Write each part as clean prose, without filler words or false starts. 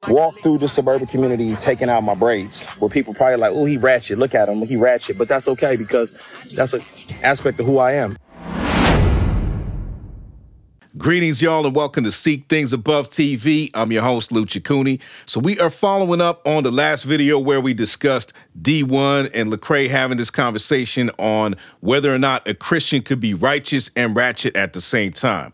walk through the suburban community taking out my braids, where people probably like, oh, he ratchet, look at him, he ratchet. But that's okay, because that's an aspect of who I am. Greetings, y'all, and welcome to Seek Things Above TV. I'm your host, Lucha Cooney. So we are following up on the last video where we discussed Dee-1 and Lecrae having this conversation on whether or not a Christian could be righteous and ratchet at the same time.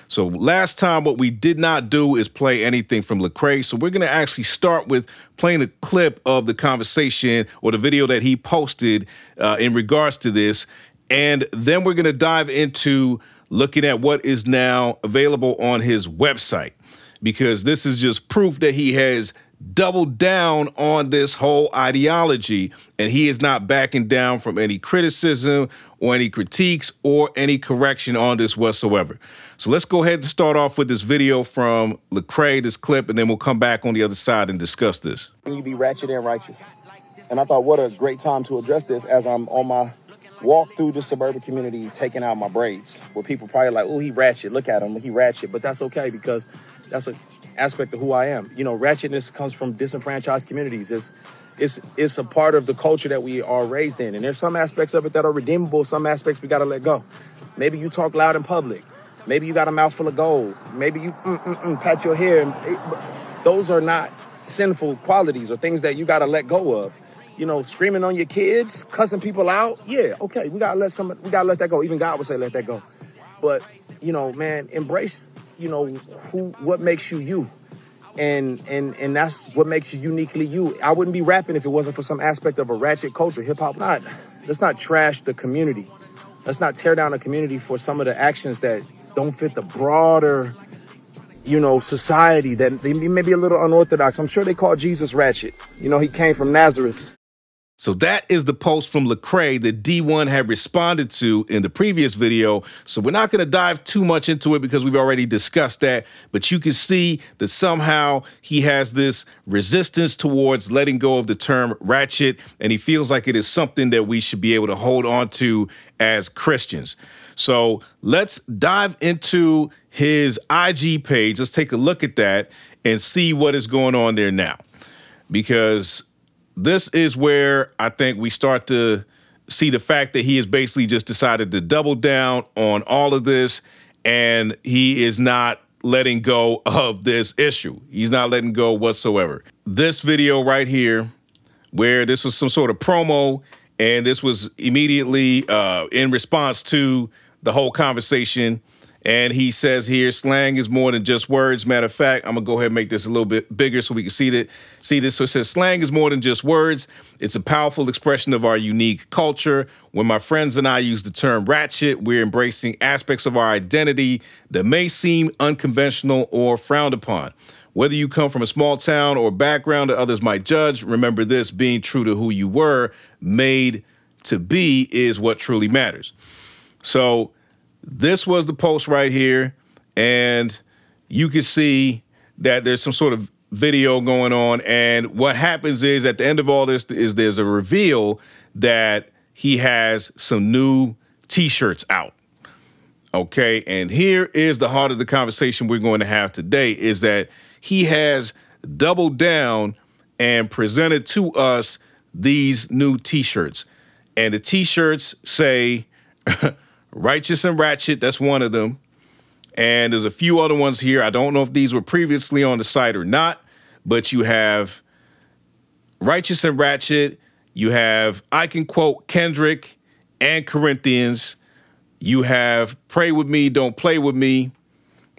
So last time, what we did not do is play anything from Lecrae. So we're going to actually start with playing a clip of the conversation or the video that he posted in regards to this. And then we're going to dive into looking at what is now available on his website, because this is just proof that he has doubled down on this whole ideology, and he is not backing down from any criticism or any critiques or any correction on this whatsoever. So let's go ahead and start off with this video from Lecrae, this clip, and then we'll come back on the other side and discuss this. You be ratchet and righteous. And I thought, what a great time to address this as I'm on my walk through the suburban community taking out my braids, where people probably like, oh, he ratchet, look at him, he ratchet. But that's okay, because that's an aspect of who I am. You know, ratchetness comes from disenfranchised communities. It's a part of the culture that we are raised in. And there's some aspects of it that are redeemable, some aspects we got to let go. Maybe you talk loud in public. Maybe you got a mouth full of gold. Maybe you pat your hair. Those are not sinful qualities or things that you got to let go of. You know, screaming on your kids, cussing people out. Yeah, okay, we gotta let that go. Even God would say let that go. But, you know, man, embrace, you know, what makes you you. And that's what makes you uniquely you. I wouldn't be rapping if it wasn't for some aspect of a ratchet culture. Hip hop, let's not trash the community. Let's not tear down the community for some of the actions that don't fit the broader, you know, society, that they may be a little unorthodox. I'm sure they call Jesus ratchet. You know, he came from Nazareth. So that is the post from Lecrae that Dee-1 had responded to in the previous video. So we're not going to dive too much into it because we've already discussed that. But you can see that somehow he has this resistance towards letting go of the term ratchet, and he feels like it is something that we should be able to hold on to as Christians. So let's dive into his IG page. Let's take a look at that and see what is going on there now, because this is where I think we start to see the fact that he has basically just decided to double down on all of this, and he is not letting go of this issue. He's not letting go whatsoever. This video right here, where this was some sort of promo, and this was immediately in response to the whole conversation. And he says here, slang is more than just words. Matter of fact, I'm going to go ahead and make this a little bit bigger so we can see this. So it says, slang is more than just words. It's a powerful expression of our unique culture. When my friends and I use the term ratchet, we're embracing aspects of our identity that may seem unconventional or frowned upon. Whether you come from a small town or background that others might judge, remember this: being true to who you were made to be is what truly matters. So this was the post right here, and you can see that there's some sort of video going on, and what happens is at the end of all this is there's a reveal that he has some new t-shirts out. Okay, and here is the heart of the conversation we're going to have today, is that he has doubled down and presented to us these new t-shirts, and the t-shirts say Righteous and Ratchet, that's one of them. And there's a few other ones here. I don't know if these were previously on the site or not, but you have Righteous and Ratchet. You have I Can Quote Kendrick and Corinthians. You have Pray With Me, Don't Play With Me.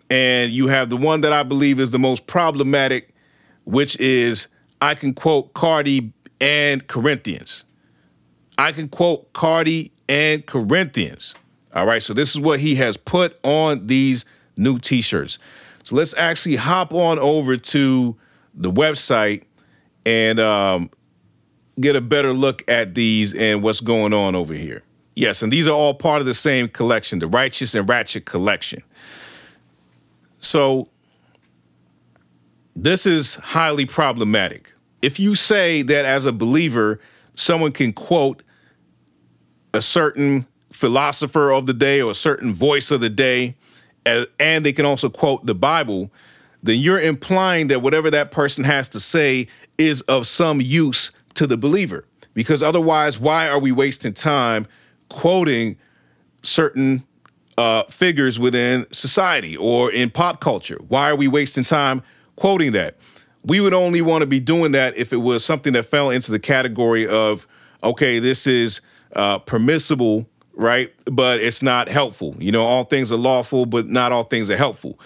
And you have the one that I believe is the most problematic, which is I Can Quote Cardi and Corinthians. I Can Quote Cardi and Corinthians. All right, so this is what he has put on these new t-shirts. So let's actually hop on over to the website and get a better look at these and what's going on over here. Yes, and these are all part of the same collection, the Righteous and Ratchet collection. So this is highly problematic. If you say that as a believer, someone can quote a certain philosopher of the day or a certain voice of the day, and they can also quote the Bible, then you're implying that whatever that person has to say is of some use to the believer. Because otherwise, why are we wasting time quoting certain figures within society or in pop culture? Why are we wasting time quoting that? We would only want to be doing that if it was something that fell into the category of, okay, this is permissible, right? But it's not helpful. You know, all things are lawful, but not all things are helpful.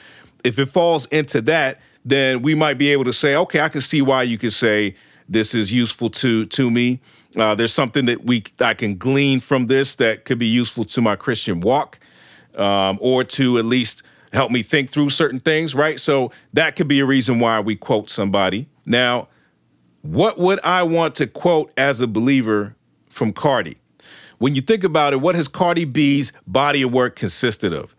If it falls into that, then we might be able to say, okay, I can see why you could say this is useful to me. There's something that I can glean from this that could be useful to my Christian walk, or to at least help me think through certain things, right? So that could be a reason why we quote somebody. Now, what would I want to quote as a believer from Cardi? When you think about it, what has Cardi B's body of work consisted of?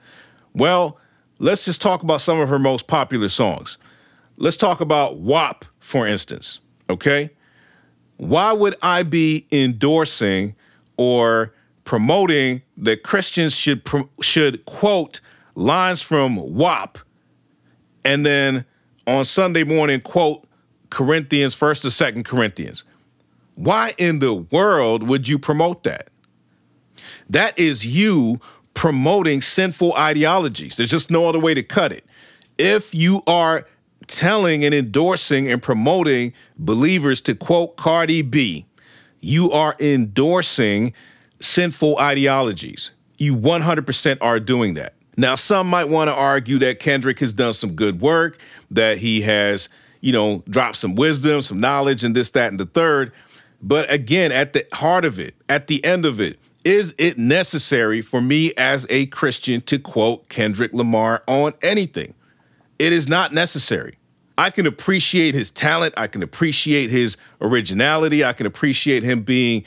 Well, let's just talk about some of her most popular songs. Let's talk about WAP, for instance, okay? Why would I be endorsing or promoting that Christians should quote lines from WAP and then on Sunday morning quote Corinthians, 1st or 2nd Corinthians? Why in the world would you promote that? That is you promoting sinful ideologies. There's just no other way to cut it. If you are telling and endorsing and promoting believers to quote Cardi B, you are endorsing sinful ideologies. You 100% are doing that. Now, some might want to argue that Kendrick has done some good work, that he has, you know, dropped some wisdom, some knowledge, and this, that, and the third. But again, at the heart of it, at the end of it, is it necessary for me as a Christian to quote Kendrick Lamar on anything? It is not necessary. I can appreciate his talent. I can appreciate his originality. I can appreciate him being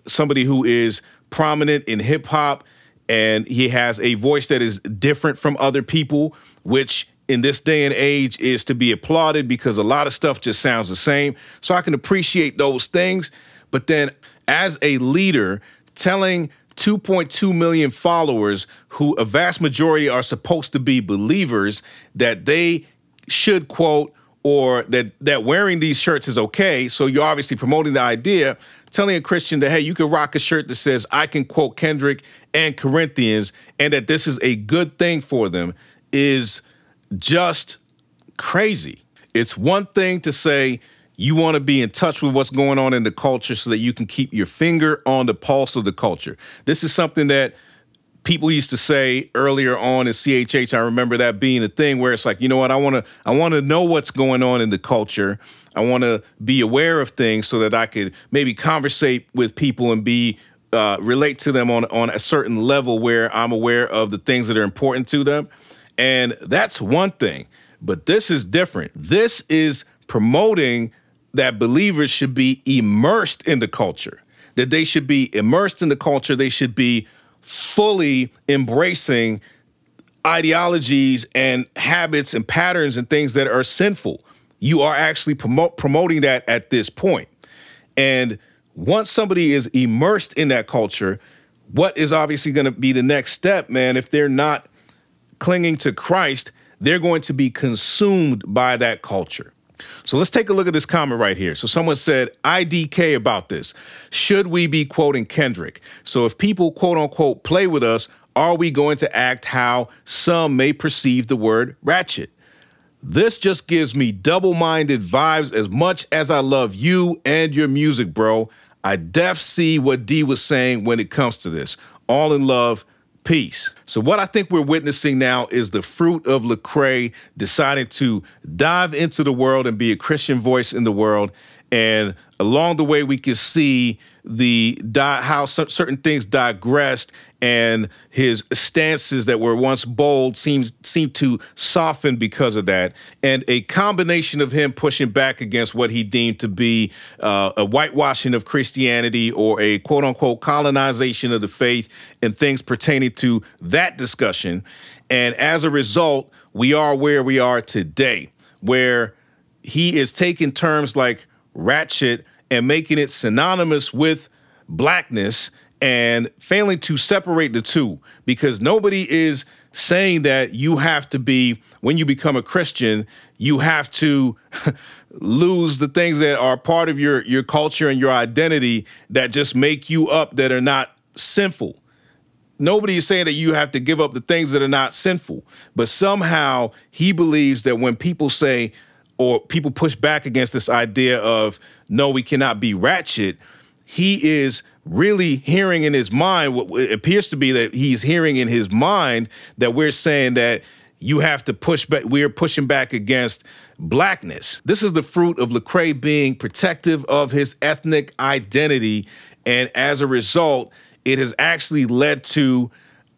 somebody who is prominent in hip hop, and he has a voice that is different from other people, which in this day and age is to be applauded because a lot of stuff just sounds the same. So I can appreciate those things. But then as a leader, telling 2.2 million followers, who a vast majority are supposed to be believers, that they should quote, or that wearing these shirts is okay. So you're obviously promoting the idea, telling a Christian that, hey, you can rock a shirt that says, I can quote Kendrick and Corinthians, and that this is a good thing for them, is just crazy. It's one thing to say you want to be in touch with what's going on in the culture so that you can keep your finger on the pulse of the culture. This is something that people used to say earlier on in CHH. I remember that being a thing where it's like, you know what, I want to know what's going on in the culture. I want to be aware of things so that I could maybe conversate with people and be relate to them on a certain level where I'm aware of the things that are important to them. And that's one thing, but this is different. This is promoting that believers should be immersed in the culture, that they should be immersed in the culture. They should be fully embracing ideologies and habits and patterns and things that are sinful. You are actually promoting that at this point. And once somebody is immersed in that culture, what is obviously going to be the next step, man? If they're not clinging to Christ, they're going to be consumed by that culture. So let's take a look at this comment right here. So someone said, IDK about this. Should we be quoting Kendrick? So if people, quote unquote, play with us, are we going to act how some may perceive the word ratchet? This just gives me double-minded vibes. As much as I love you and your music, bro, I def see what Dee was saying when it comes to this. All in love. Peace. So what I think we're witnessing now is the fruit of Lecrae deciding to dive into the world and be a Christian voice in the world. And along the way, we can see how certain things digressed, and his stances that were once bold seem to soften because of that. And a combination of him pushing back against what he deemed to be a whitewashing of Christianity, or a quote unquote colonization of the faith, and things pertaining to that discussion. And as a result, we are where we are today, where he is taking terms like ratchet and making it synonymous with blackness and failing to separate the two, because nobody is saying that you have to be, when you become a Christian, you have to lose the things that are part of your culture and your identity that just make you up, that are not sinful. Nobody is saying that you have to give up the things that are not sinful, but somehow he believes that when people say, or people push back against this idea of, no, we cannot be ratchet, he is really hearing in his mind, what it appears to be that he's hearing in his mind, that we're saying that you have to push back, we're pushing back against blackness. This is the fruit of Lecrae being protective of his ethnic identity, and as a result, it has actually led to,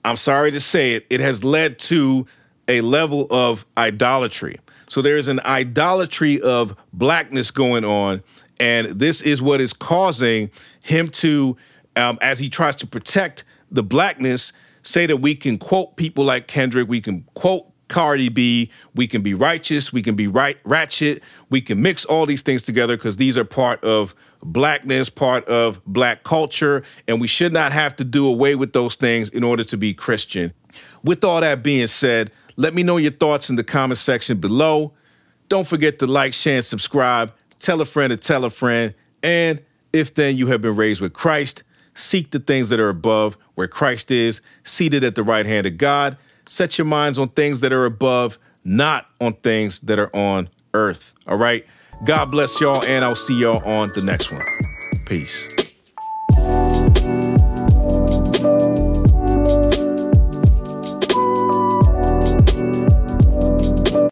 I'm sorry to say it, it has led to a level of idolatry. So there is an idolatry of blackness going on, and this is what is causing him to, as he tries to protect the blackness, say that we can quote people like Kendrick, we can quote Cardi B, we can be righteous, we can be ratchet, we can mix all these things together because these are part of blackness, part of black culture, and we should not have to do away with those things in order to be Christian. With all that being said, let me know your thoughts in the comment section below. Don't forget to like, share, and subscribe. Tell a friend to tell a friend. And if then you have been raised with Christ, seek the things that are above, where Christ is, seated at the right hand of God. Set your minds on things that are above, not on things that are on earth. All right? God bless y'all, and I'll see y'all on the next one. Peace.